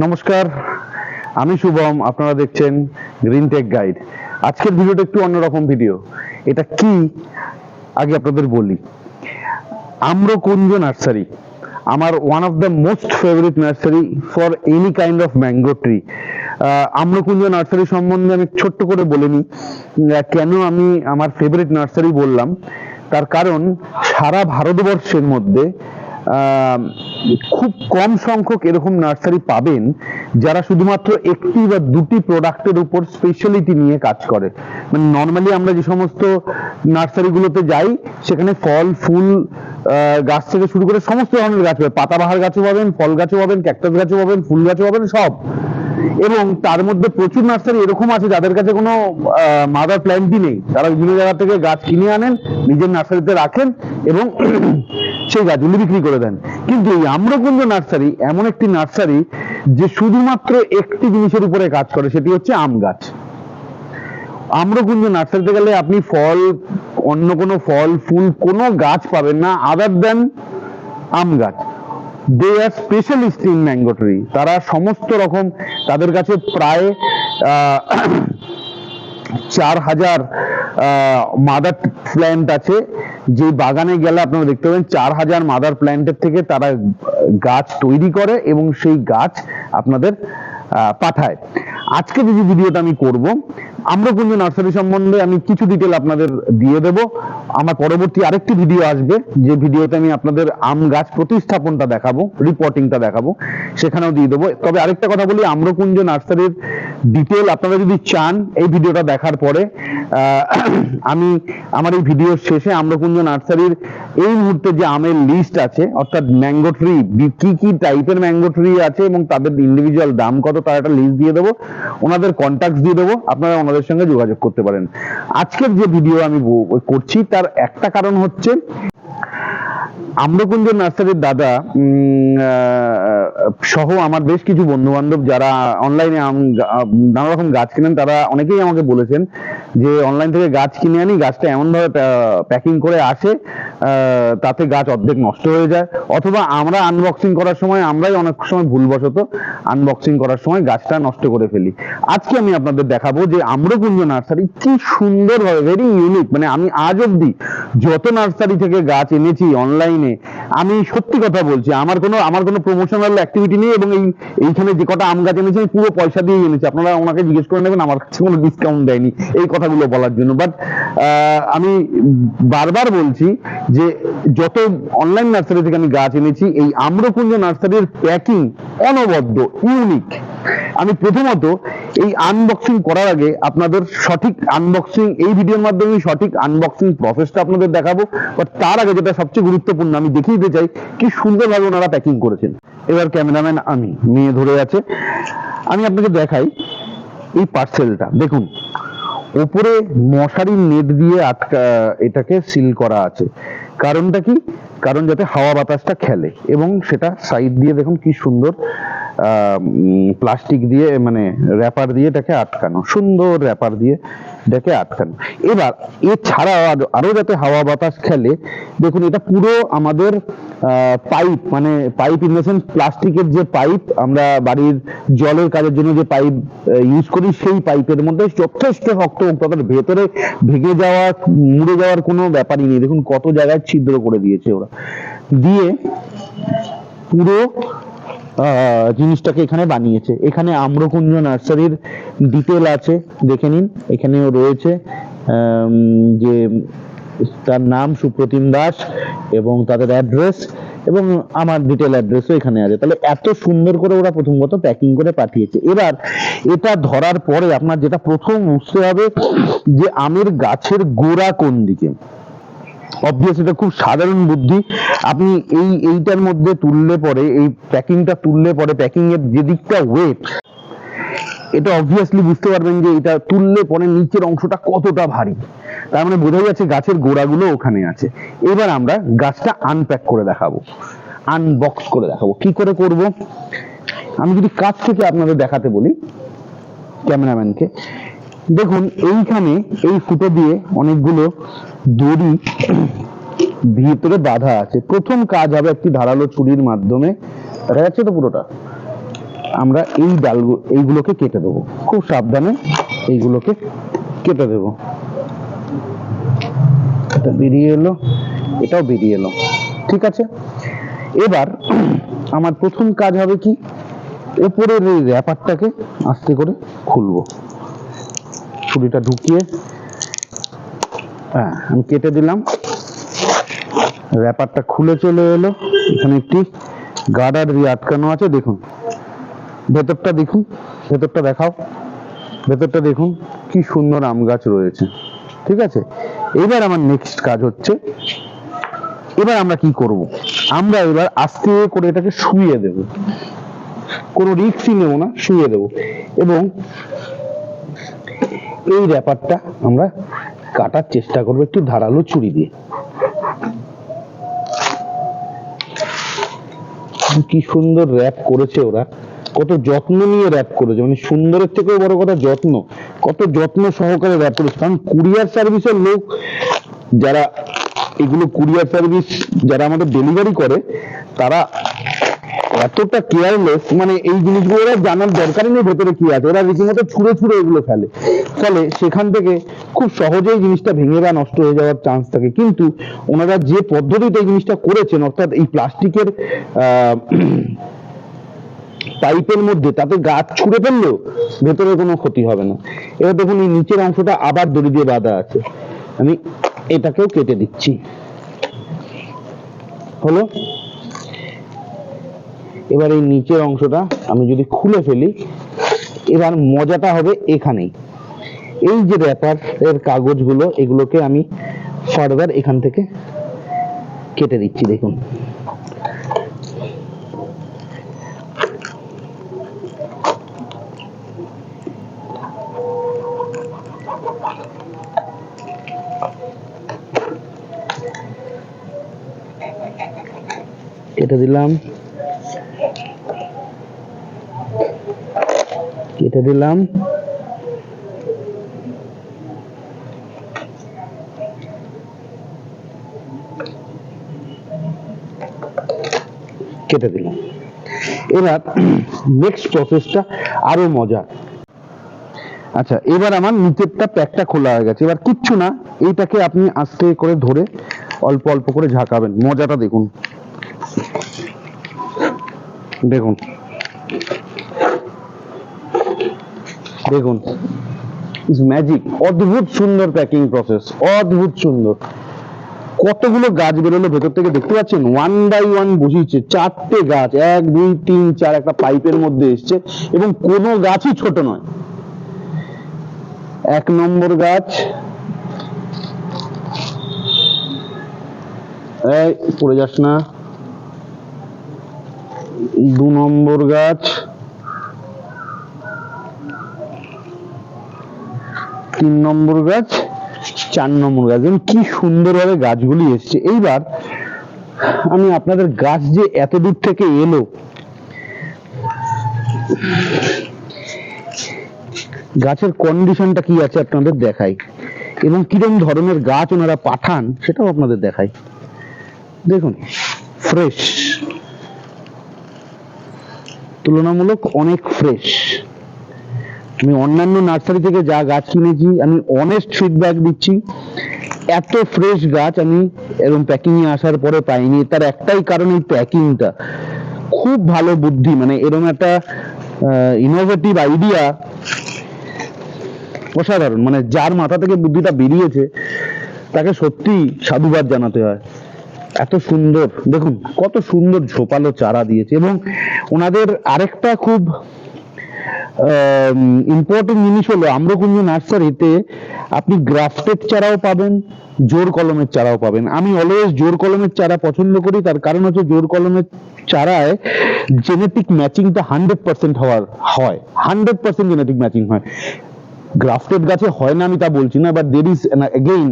নমস্কার, আমি শুভম, আপনারা দেখছেন গ্রিন টেক গাইড। আজকের ভিডিওটা একটু অন্যরকম ভিডিও। এটা কি আগে আপনাদের বলি। আম্রকুঞ্জ নার্সারি আমার one of the most favourite nursery for any kind of mango tree. Amrakunja nursery সম্বন্ধে আমি ছোট্ট করে বলে নিই কেন আমি আমার ফেভারিট নার্সারি বললাম। তার কারণ সারা ভারতবর্ষের মধ্যে খুব কম সংখ্যক এরকম নার্সারি পাবেন যারা শুধুমাত্র একটি বা দুটি প্রোডাক্টের উপর স্পেশালিটি নিয়ে কাজ করে। মানে নর্মালি আমরা যে সমস্ত নার্সারিগুলোতে যাই সেখানে ফল ফুল গাছ থেকে শুরু করে সমস্ত ধরনের গাছ পাবেন, পাতাবাহার গাছও পাবেন, ফল গাছও পাবেন, ক্যাকটাস গাছও পাবেন, ফুল গাছও পাবেন, সব। এবং তার মধ্যে প্রচুর নার্সারি এরকম আছে যাদের কাছে কোনো মাদার প্ল্যান্টই নেই। তারা বিভিন্ন জায়গা থেকে গাছ কিনে আনেন, নিজের নার্সারিতে রাখেন এবং সেই গাছগুলি বিক্রি করে দেন। কিন্তু এই আম্রকুঞ্জ নার্সারি এমন একটি নার্সারি যে শুধুমাত্র একটি জিনিসের উপরে কাজ করে, সেটি হচ্ছে আম গাছ। আম্রকুঞ্জ নার্সারিতে গেলে আপনি ফল, অন্য কোনো ফল ফুল কোনো গাছ পাবেন না আদার দেন আম গাছ। দে আর স্পেশালিস্ট ইন ম্যাঙ্গো ট্রি। তারা সমস্ত রকম, তাদের কাছে প্রায় 4000 মাদার প্ল্যান্ট আছে। যে বাগানে গেলে আপনারা দেখতে পাবেন 4000 মাদার প্ল্যান্টের থেকে তারা গাছ তৈরি করে এবং সেই গাছ আপনাদের পাঠায়। আজকে যে ভিডিওটা আমি করব আম্রকুঞ্জ নার্সারি সম্বন্ধে আমি কিছু ডিটেল আপনাদের দিয়ে দেব। আমার পরবর্তী আরেকটি ভিডিও আসবে যে ভিডিওতে আমি আপনাদের আম গাছ প্রতিস্থাপনটা দেখাবো, রিপোর্টিংটা দেখাবো, সেখানেও দিয়ে দেবো। তবে আরেকটা কথা বলি, আম্রকুঞ্জ নার্সারির ডিটেল আপনারা যদি চান এই ভিডিওটা দেখার পরে আমি আমার এই ভিডিওর শেষে আম্রকুঞ্জ নার্সারির এই মুহূর্তে যে আমের লিস্ট আছে, অর্থাৎ ম্যাঙ্গো ট্রি, কি কি টাইপের ম্যাঙ্গো ট্রি আছে এবং তাদের ইন্ডিভিজুয়াল দাম কত, তার একটা লিস্ট দিয়ে দেবো, ওনাদের কন্ট্যাক্ট দিয়ে দেবো, আপনারা ওনাদের সঙ্গে যোগাযোগ করতে পারেন। আজকের যে ভিডিও আমি করছি তার একটা কারণ হচ্ছে আম্রকুঞ্জ নার্সারির দাদা সহ আমার বেশ কিছু বন্ধু বান্ধব যারা অনলাইনে নানা রকম গাছ কিনেন, তারা অনেকেই আমাকে বলেছেন যে অনলাইন থেকে গাছ কিনে আনি, গাছটা এমন ভাবে প্যাকিং করে আসে তাতে গাছ অর্ধেক নষ্ট হয়ে যায়, অথবা আমরা আনবক্সিং করার সময় আমরাই অনেক সময় ভুলবশত আনবক্সিং করার সময় গাছটা নষ্ট করে ফেলি। আজকে আমি আপনাদের দেখাবো যে আম্রকুঞ্জ নার্সারি কি সুন্দরভাবে, ভেরি ইউনিক, মানে আমি আজ অব্দি যত নার্সারি থেকে গাছ এনেছি অনলাইনে, আমি সত্যি কথা বলছি, আমার কোনো প্রমোশনাল অ্যাক্টিভিটি নেই এবং এইখানে যে কটা আম গাছ এনেছি আমি পুরো পয়সা দিয়ে এনেছি। আপনারা ওনাকে জিজ্ঞেস করে নেবেন, আমার কাছে কোনো ডিসকাউন্ট দেয়নি এই কথাগুলো বলার জন্য। বাট আমি বারবার বলছি যে যত অনলাইন নার্সারি থেকে আমি গাছ এনেছি, এই আম্রকুঞ্জ নার্সারির প্যাকিং অনবদ্য, ইউনিক। আমি প্রথমত এই আনবক্সিং করার আগে আপনাদের সঠিক আনবক্সিং, এই ভিডিওর মাধ্যমে সঠিক আনবক্সিং প্রসেসটা আপনাদের দেখাবো। বাট তার আগে যেটা সবচেয়ে গুরুত্বপূর্ণ, আমি দেখিয়ে দিতে চাই কি সুন্দরভাবে ওনারা প্যাকিং করেছেন। এবার ক্যামেরাম্যান আমি নিয়ে ধরে আছে, আমি আপনাকে দেখাই এই পার্সেলটা। দেখুন, উপরে মশারির নেট দিয়ে এটাকে সিল করা আছে। কারণটা কি? কারণ যাতে হাওয়া বাতাসটা খেলে, এবং সেটা সাইড দিয়ে দেখুন কি সুন্দর প্লাস্টিক দিয়ে, মানে র্যাপার দিয়ে এটাকে আটকানো, সুন্দর র্যাপার দিয়ে এটাকে আটকানো। এবার এছাড়াও আরো যাতে হাওয়া বাতাস খেলে, দেখুন এটা পুরো আমাদের পাইপ, মানে পাইপ ইন দ্য সেন্স প্লাস্টিকের যে পাইপ আমরা বাড়ির জলের কাজের জন্য যে পাইপ ইউজ করি, সেই পাইপের মধ্যে যথেষ্ট শক্ত, তাদের ভেতরে ভেঙে যাওয়া, মুড়ে যাওয়ার কোনো ব্যাপারই নেই। দেখুন কত জায়গায় ছিদ্র করে দিয়েছে ওরা, দিয়ে পুরো জিনিসটাকে এখানে বানিয়েছে। এখানে আম্রকুঞ্জ নার্সারির ডিটেল আছে, দেখে নিন। এখানেও রয়েছে যে তার নাম সুপ্রতিম দাস এবং তাদের অ্যাড্রেস, এবং আমার ডিটেল অ্যাড্রেসও এখানে আছে। তাহলে এত সুন্দর করে ওরা প্রথমত প্যাকিং করে পাঠিয়েছে। এবার এটা ধরার পরে আপনার যেটা প্রথম বুঝতে হবে যে আমের গাছের গোড়া কোন দিকে। অবভিয়াস এটা খুব সাধারণ বুদ্ধি। আপনি এইটার মধ্যে তুললে পরে, এই প্যাকিংটা তুললে পরে, প্যাকিং এর যে দিকটা ওয়েট, এটা অবভিয়াসলি বুঝতে পারবেন যে এটা তুললে পরে নিচের অংশটা কতটা ভারী। তার মানে বোঝা যাচ্ছে গাছের গোড়াগুলো ওখানে আছে। এবার আমরা গাছটা আনপ্যাক করে দেখাবো, আনবক্স করে দেখাবো। কি করে করব, আমি যদি কাছ থেকে আপনাদের দেখাতে বলি ক্যামেরাম্যানকে, দেখুন এইখানে এই ফুটো দিয়ে অনেকগুলো দড়ি ভিতরে বাধা আছে। প্রথম কাজ হবে একটি ধারালো ছুরির মাধ্যমে, দেখা যাচ্ছে তো পুরোটা, আমরা এই এইগুলোকে কেটে দেবো, খুব সাবধানে এইগুলোকে কেটে দেবো। এটা বেরিয়ে এলো, এটাও বেরিয়ে এলো, ঠিক আছে। এবার আমার প্রথম কাজ হবে কি, উপরের এই র্যাপারটাকে আস্তে করে খুলবো, ছুরিটা ঢুকিয়ে আমি কেটে দিলাম। র্যাপারটা খুলে চলে এলো, এখানে একটি গার্ডার দিয়ে আটকানো আছে, দেখুন ভেতরটা দেখুন, ভেতরটা দেখাও, ভেতরটা দেখুন কি সুন্দর আম গাছ রয়েছে, ঠিক আছে। এবার আমার নেক্সট কাজ হচ্ছে, এবার আমরা কি করব, আমরা এবার আস্তে করে এটাকে শুইয়ে দেব, কোনো রিস্কই নেব না, শুইয়ে দেব। এবং এই র্যাপারটা আমরা কাটার চেষ্টা করবো একটু ধারালো ছুরি দিয়ে। কি সুন্দর র্যাপ করেছে ওরা, কত যত্ন নিয়ে র্যাপ করেছে, মানে সুন্দরের থেকেও বড় কথা যত্ন, কত যত্ন সহকারে র্যাপ করেছে। কারণ কুরিয়ার সার্ভিসের লোক যারা এগুলো কুরিয়ার সার্ভিস যারা আমাদের ডেলিভারি করে, তারা এতটা কেয়ারলেস, মানে এই জিনিসগুলো ওরা জানার দরকারই নেই ভেতরে কি আছে, ওরা রীতিমতো ছুঁড়ে ছুঁড়ে এগুলো ফেলে, ফলে সেখান থেকে খুব সহজেই জিনিসটা ভেঙে বা নষ্ট হয়ে যাওয়ার চান্স থাকে। কিন্তু ওনারা যে পদ্ধতিতে এই জিনিসটা করেছেন, অর্থাৎ এই প্লাস্টিকের পাইপের মধ্যে, তাতে গাছ ছুঁড়ে ফেললেও ভেতরে কোনো ক্ষতি হবে না। এবার দেখুন এই নিচের অংশটা আবার দড়ি দিয়ে বাঁধা আছে, আমি এটাকেও কেটে দিচ্ছি, হলো। এবার এই নিচের অংশটা আমি যদি খুলে ফেলি, এবার মজাটা হবে এখানেই, এই যে র্যাপার এর কাগজগুলো, এগুলোকে আমি ফার্দার এখান থেকে কেটে দিচ্ছি, দেখুন। কেটে দিলাম, কেটে দিলাম, কেটে দিলাম। এবার নেক্সট প্রসেসটা আরো মজা। আচ্ছা, এবার আমার নিচেরটা প্যাকটা খোলা হয়ে গেছে, এবার কিচ্ছু না, এইটাকে আপনি আস্তে করে ধরে অল্প অল্প করে ঝাঁকাবেন, মজাটা দেখুন, দেখুন দেখুন, ইজ ম্যাজিক, অদ্ভুত সুন্দর প্যাকিং প্রসেস, অদ্ভুত সুন্দর। কতগুলো গাছ বেরোলো ভেতর থেকে, দেখতে পাচ্ছেন, ওয়ান বাই ওয়ান বসিয়েছে, 4টে গাছ, 1 2 3 4 একটা পাইপের মধ্যে এসছে, এবং কোনো গাছই ছোট নয়। 1 নম্বর গাছ, এই পড়ে যাস না, 2 নম্বর গাছ, 3 নম্বর গাছ, 4 নম্বর গাছ, এবং কি সুন্দরভাবে গাছগুলি এসছে। এইবার আমি আপনাদের গাছ যে এত দূর থেকে এলো, গাছের কন্ডিশনটা কি আছে আপনাদের দেখাই, এবং কিরকম ধরনের গাছ ওনারা পাঠান সেটাও আপনাদের দেখাই। দেখুন, ফ্রেশ, তুলনামূলক অনেক ফ্রেশ। আমি অন্যান্য নার্সারি থেকে যা গাছ কিনেছি, আমি অনেস্ট ফিডব্যাক দিচ্ছি, এত ফ্রেশ গাছ আমি এরকম প্যাকিং এ আসার পরে পাইনি। তার একটাই কারণ, এই প্যাকিংটা খুব ভালো বুদ্ধি, মানে এরকম একটা ইনোভেটিভ আইডিয়া অসাধারণ, মানে যার মাথা থেকে বুদ্ধিটা বেরিয়েছে তাকে সত্যি সাধুবাদ জানাতে হয়। এত সুন্দর, দেখুন কত সুন্দর ঝোপালো চারা দিয়েছে। এবং ওনাদের আরেকটা খুব ইম্পর্টেন্ট জিনিস হলো, আম্রকুঞ্জ নার্সারিতে আপনি গ্রাফটেড চারাও পাবেন, জোর কলমের চারাও পাবেন। আমি অলওয়েজ জোর কলমের চারা পছন্দ করি, তার কারণ হচ্ছে জোর কলমের চারায় জেনেটিক ম্যাচিংটা 100% হয়, 100% জেনেটিক ম্যাচিং হয়। গ্রাফটেড গাছে হয় না আমি তা বলছি না, but there is again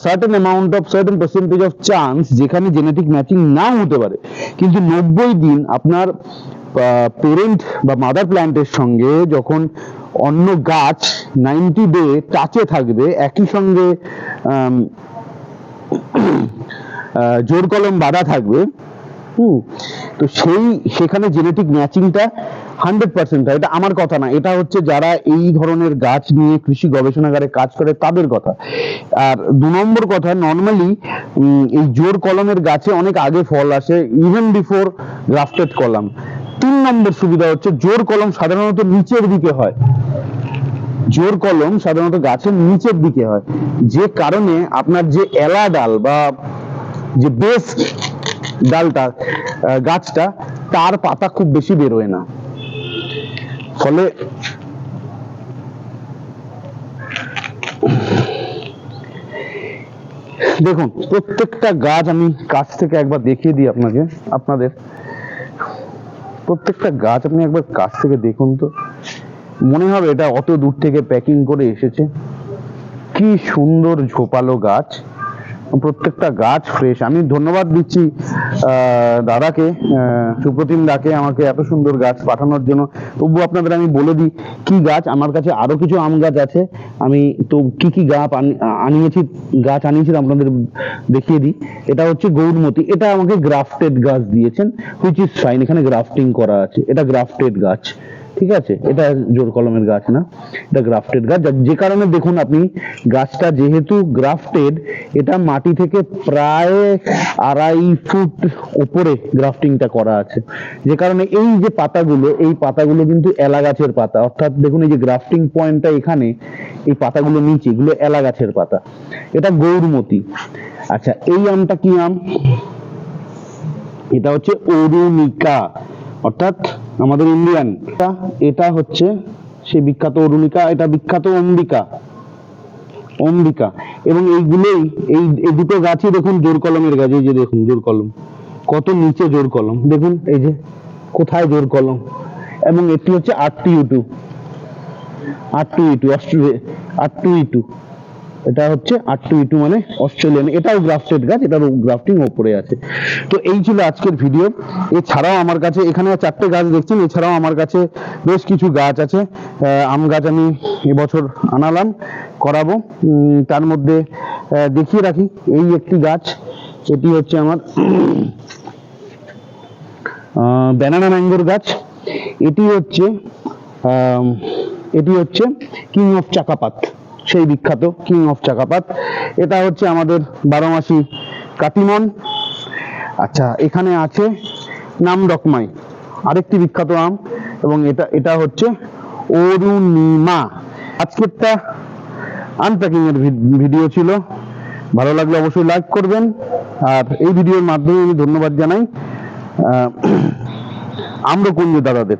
certain amount of certain percentage of chance যেখানে জেনেটিক ম্যাচিং নাও হতে পারে, কিন্তু 90 দিন আপনার পেরেন্ট বা মাদার প্ল্যান্টের সঙ্গে যখন অন্য গাছ 90 ডে টাচে থাকবে, একই সঙ্গে জোর কলম বাঁধা থাকবে, তো সেখানে জেনেটিক ম্যাচিংটা 100% হয়। এটা আমার কথা না, এটা হচ্ছে যারা এই ধরনের গাছ নিয়ে কৃষি গবেষণাগারে কাজ করে তাদের কথা। আর 2 নম্বর কথা, নর্মালি এই জোর কলমের গাছে অনেক আগে ফল আসে, ইভেন বিফোর গ্রাফটেড কলম। 3 নম্বর সুবিধা হচ্ছে জোর কলম সাধারণত নিচের দিকে হয়, জোর কলম সাধারণত গাছের নিচের দিকে হয়, যে কারণে আপনার যে এলা ডাল বা যে বেস ডালটা গাছটা, তার পাতা খুব বেশি বেরোয় না। ফলে দেখুন, প্রত্যেকটা গাছ আমি কাছ থেকে একবার দেখিয়ে দিই আপনাদের প্রত্যেকটা গাছ আপনি একবার কাছ থেকে দেখুন তো, মনে হবে এটা অত দূর থেকে প্যাকিং করে এসেছে। কি সুন্দর ঝোপালো গাছ, প্রত্যেকটা গাছ ফ্রেশ। আমি ধন্যবাদ দিচ্ছি দাদাকে, সুপ্রতিম দাকে, আমাকে এত সুন্দর গাছ পাঠানোর জন্য। তবু আপনাদের আমি বলে দিই কি গাছ, আমার কাছে আরো কিছু আম গাছ আছে, আমি তো কি কি গাছ আনিয়েছি আপনাদের দেখিয়ে দিই। এটা হচ্ছে গৌরমতি, এটা আমাকে গ্রাফটেড গাছ দিয়েছেন, হুইচ ইজ ফাইন, এখানে গ্রাফটিং করা আছে, এটা গ্রাফটেড গাছ, ঠিক আছে, এটা জোর কলমের গাছ না, এটা গ্রাফটেড গাছ। যে কারণে দেখুন আপনি, গাছটা যেহেতু গ্রাফটেড, এটা মাটি থেকে প্রায় 2.5 ফুট উপরে গ্রাফটিংটা করা আছে, যে কারণে এই যে পাতাগুলো, এই পাতাগুলো কিন্তু এলা গাছের পাতা, অর্থাৎ দেখুন এই যে গ্রাফটিং পয়েন্টটা এখানে, এই পাতাগুলো নিচে, এগুলো এলা গাছের পাতা। এটা গৌরমতি। আচ্ছা, এই আমটা কি আম? এটা হচ্ছে অরুণিকা, অর্থাৎ আমাদের ইন্ডিয়ান। এটা হচ্ছে সেই বিখ্যাত অরুণিকা, এটা বিখ্যাত অম্বিকা। এবং এইগুলোই, এই দুটো গাছই দেখুন জোর কলমের গাছ। এই যে দেখুন জোর কলম, কত নিচে জোর কলম, দেখুন এই যে কোথায় জোর কলম। এবং এটি হচ্ছে R2E2, এটা হচ্ছে R2E2 মানে অস্ট্রেলিয়ান, এটাও গ্রাফটেড গাছ, এটার গ্রাফটিং ওপরে আছে। তো এই ছিল আজকের ভিডিও। এছাড়াও আমার কাছে এখানে 4টে গাছ দেখছেন, এছাড়াও আমার কাছে বেশ কিছু গাছ আছে, আম গাছ আমি এবছর আনালাম, করাবো। তার মধ্যে দেখিয়ে রাখি এই একটি গাছ, এটি হচ্ছে আমার ব্যানানা ম্যাঙ্গোর গাছ। এটি হচ্ছে কিং অফ চাকাপাত, সেই বিখ্যাত কিং অফ চাকাপাত। এটা হচ্ছে আমাদের 12 মাসি কাটিমন। আচ্ছা, এখানে আছে নামডকমাই, আরেকটি বিখ্যাত আম, এবং এটা হচ্ছে অরুণিমা। আজকেরটা আনপ্যাকিং এর ভিডিও ছিল, ভালো লাগলে অবশ্যই লাইক করবেন। আর এই ভিডিওর মাধ্যমে আমি ধন্যবাদ জানাই আম্রকুঞ্জ দাদাদের।